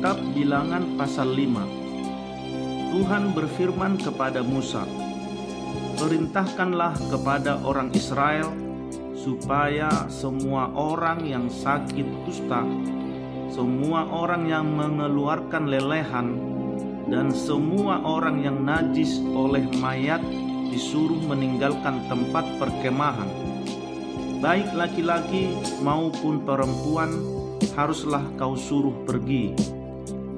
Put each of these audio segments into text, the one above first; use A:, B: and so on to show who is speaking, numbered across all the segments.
A: Kitab Bilangan pasal 5. Tuhan berfirman kepada Musa, "Perintahkanlah kepada orang Israel supaya semua orang yang sakit kusta, semua orang yang mengeluarkan lelehan, dan semua orang yang najis oleh mayat disuruh meninggalkan tempat perkemahan. Baik laki-laki maupun perempuan haruslah kau suruh pergi.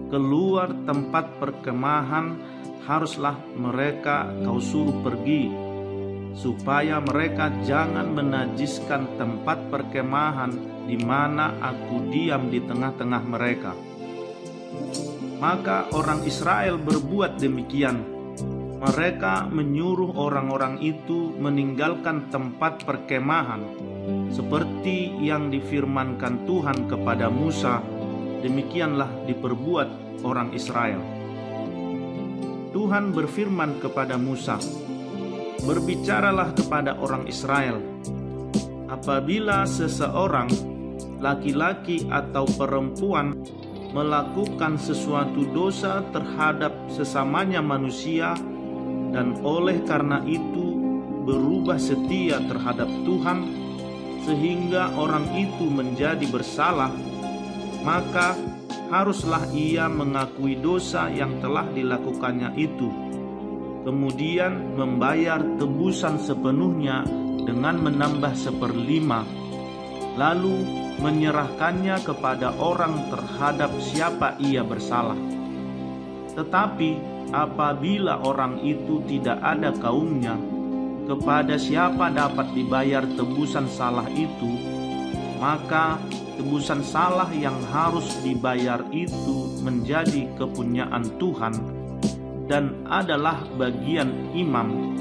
A: Keluar tempat perkemahan haruslah mereka kau suruh pergi, supaya mereka jangan menajiskan tempat perkemahan di mana aku diam di tengah-tengah mereka." Maka orang Israel berbuat demikian. Mereka menyuruh orang-orang itu meninggalkan tempat perkemahan, seperti yang difirmankan Tuhan kepada Musa. Demikianlah diperbuat orang Israel. Tuhan berfirman kepada Musa, "Berbicaralah kepada orang Israel, apabila seseorang, laki-laki atau perempuan, melakukan sesuatu dosa terhadap sesamanya manusia, dan oleh karena itu berubah setia terhadap Tuhan, sehingga orang itu menjadi bersalah, maka haruslah ia mengakui dosa yang telah dilakukannya itu, kemudian membayar tebusan sepenuhnya dengan menambah 1/5, lalu menyerahkannya kepada orang terhadap siapa ia bersalah. Tetapi apabila orang itu tidak ada kaumnya, kepada siapa dapat dibayar tebusan salah itu, maka tebusan salah yang harus dibayar itu menjadi kepunyaan Tuhan dan adalah bagian imam,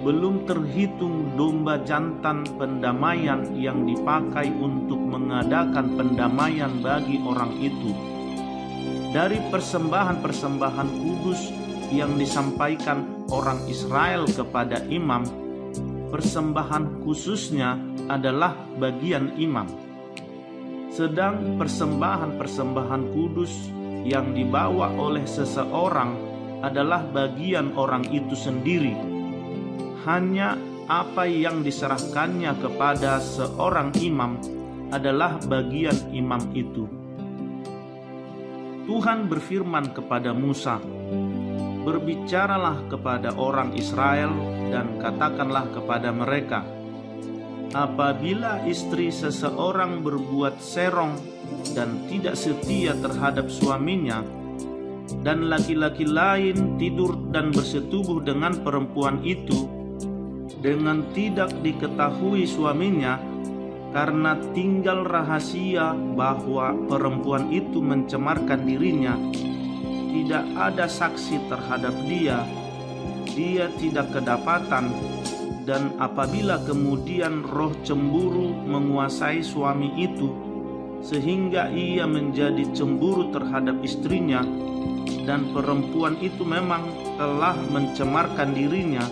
A: belum terhitung domba jantan pendamaian yang dipakai untuk mengadakan pendamaian bagi orang itu. Dari persembahan-persembahan kudus yang disampaikan orang Israel kepada imam, persembahan khususnya adalah bagian imam. Sedang persembahan-persembahan kudus yang dibawa oleh seseorang adalah bagian orang itu sendiri. Hanya apa yang diserahkannya kepada seorang imam adalah bagian imam itu." Tuhan berfirman kepada Musa, "Berbicaralah kepada orang Israel dan katakanlah kepada mereka, apabila istri seseorang berbuat serong dan tidak setia terhadap suaminya, dan laki-laki lain tidur dan bersetubuh dengan perempuan itu dengan tidak diketahui suaminya, karena tinggal rahasia bahwa perempuan itu mencemarkan dirinya, tidak ada saksi terhadap dia, dia tidak kedapatan, dan apabila kemudian roh cemburu menguasai suami itu, sehingga ia menjadi cemburu terhadap istrinya, dan perempuan itu memang telah mencemarkan dirinya,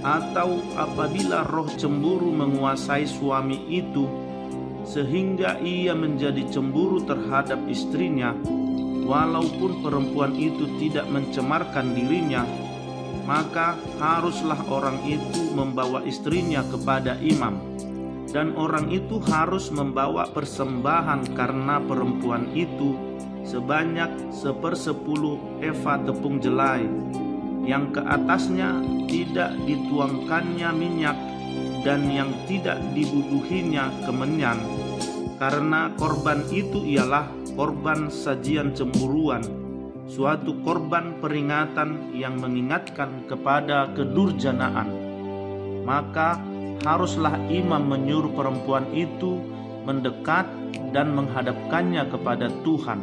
A: atau apabila roh cemburu menguasai suami itu, sehingga ia menjadi cemburu terhadap istrinya, walaupun perempuan itu tidak mencemarkan dirinya, maka haruslah orang itu membawa istrinya kepada imam, dan orang itu harus membawa persembahan karena perempuan itu sebanyak 1/10 eva tepung jelai, yang ke atasnya tidak dituangkannya minyak dan yang tidak dibubuhinya kemenyan, karena korban itu ialah korban sajian cemburuan, suatu korban peringatan yang mengingatkan kepada kedurjanaan. Maka haruslah imam menyuruh perempuan itu mendekat dan menghadapkannya kepada Tuhan.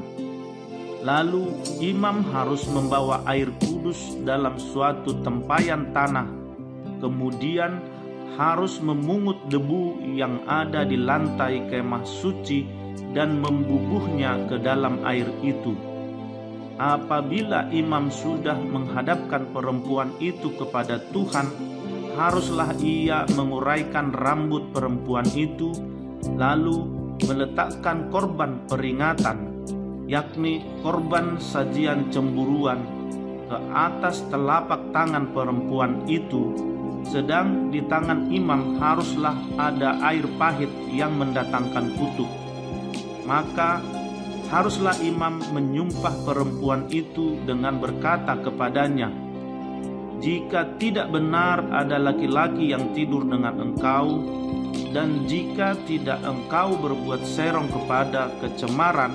A: Lalu imam harus membawa air kudus dalam suatu tempayan tanah, kemudian harus memungut debu yang ada di lantai kemah suci dan membubuhnya ke dalam air itu. Apabila imam sudah menghadapkan perempuan itu kepada Tuhan, haruslah ia menguraikan rambut perempuan itu, lalu meletakkan korban peringatan, yakni korban sajian cemburuan, ke atas telapak tangan perempuan itu, sedang di tangan imam haruslah ada air pahit yang mendatangkan kutuk. Maka haruslah imam menyumpah perempuan itu dengan berkata kepadanya, "Jika tidak benar ada laki-laki yang tidur dengan engkau, dan jika tidak engkau berbuat serong kepada kecemaran,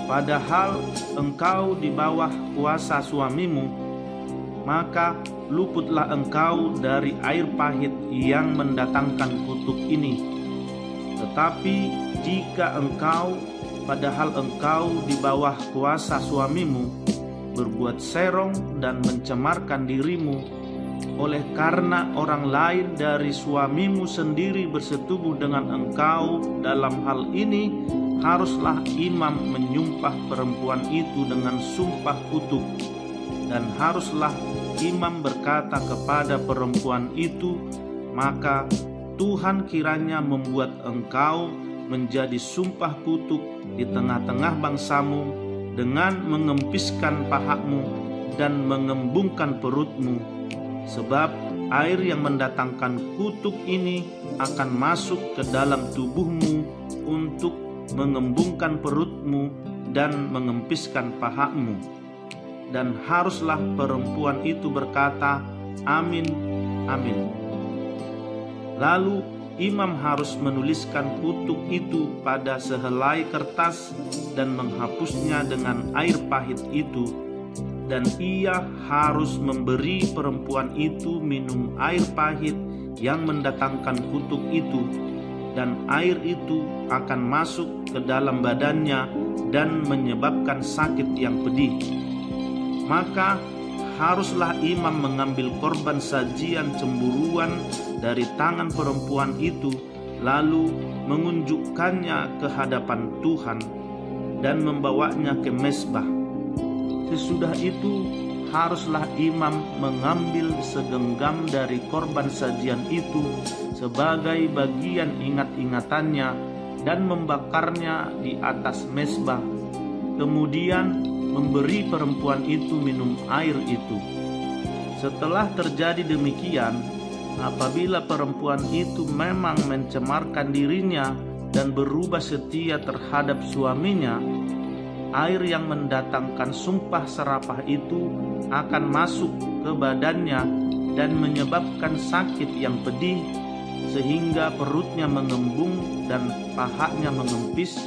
A: padahal engkau di bawah kuasa suamimu, maka luputlah engkau dari air pahit yang mendatangkan kutuk ini. Tetapi jika engkau, padahal engkau di bawah kuasa suamimu, berbuat serong dan mencemarkan dirimu, oleh karena orang lain dari suamimu sendiri bersetubuh dengan engkau dalam hal ini, haruslah imam menyumpah perempuan itu dengan sumpah kutuk, dan haruslah imam berkata kepada perempuan itu, maka Tuhan kiranya membuat engkau menjadi sumpah kutuk di tengah-tengah bangsamu dengan mengempiskan pahamu dan mengembungkan perutmu, sebab air yang mendatangkan kutuk ini akan masuk ke dalam tubuhmu untuk mengembungkan perutmu dan mengempiskan pahamu. Dan haruslah perempuan itu berkata, Amin, amin. Lalu imam harus menuliskan kutuk itu pada sehelai kertas dan menghapusnya dengan air pahit itu, dan ia harus memberi perempuan itu minum air pahit yang mendatangkan kutuk itu, dan air itu akan masuk ke dalam badannya dan menyebabkan sakit yang pedih. Maka haruslah imam mengambil korban sajian cemburuan dari tangan perempuan itu, lalu mengunjukkannya ke hadapan Tuhan dan membawanya ke mezbah. Sesudah itu haruslah imam mengambil segenggam dari korban sajian itu sebagai bagian ingat-ingatannya dan membakarnya di atas mezbah, kemudian memberi perempuan itu minum air itu. Setelah terjadi demikian, apabila perempuan itu memang mencemarkan dirinya dan berubah setia terhadap suaminya, air yang mendatangkan sumpah serapah itu akan masuk ke badannya dan menyebabkan sakit yang pedih, sehingga perutnya mengembung dan pahanya mengempis,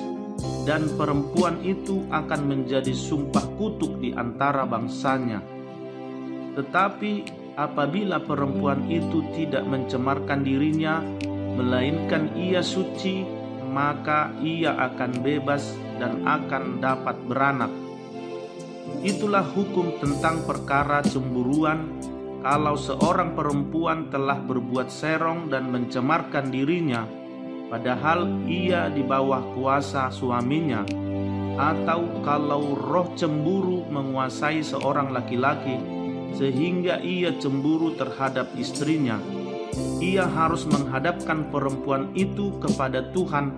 A: dan perempuan itu akan menjadi sumpah kutuk di antara bangsanya. Tetapi apabila perempuan itu tidak mencemarkan dirinya, melainkan ia suci, maka ia akan bebas dan akan dapat beranak. Itulah hukum tentang perkara cemburuan, kalau seorang perempuan telah berbuat serong dan mencemarkan dirinya, padahal ia di bawah kuasa suaminya, atau kalau roh cemburu menguasai seorang laki-laki sehingga ia cemburu terhadap istrinya, ia harus menghadapkan perempuan itu kepada Tuhan,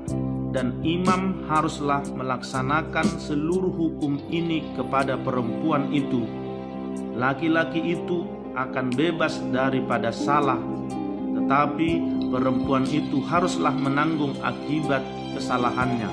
A: dan imam haruslah melaksanakan seluruh hukum ini kepada perempuan itu. Laki-laki itu akan bebas daripada salah, tetapi perempuan itu haruslah menanggung akibat kesalahannya.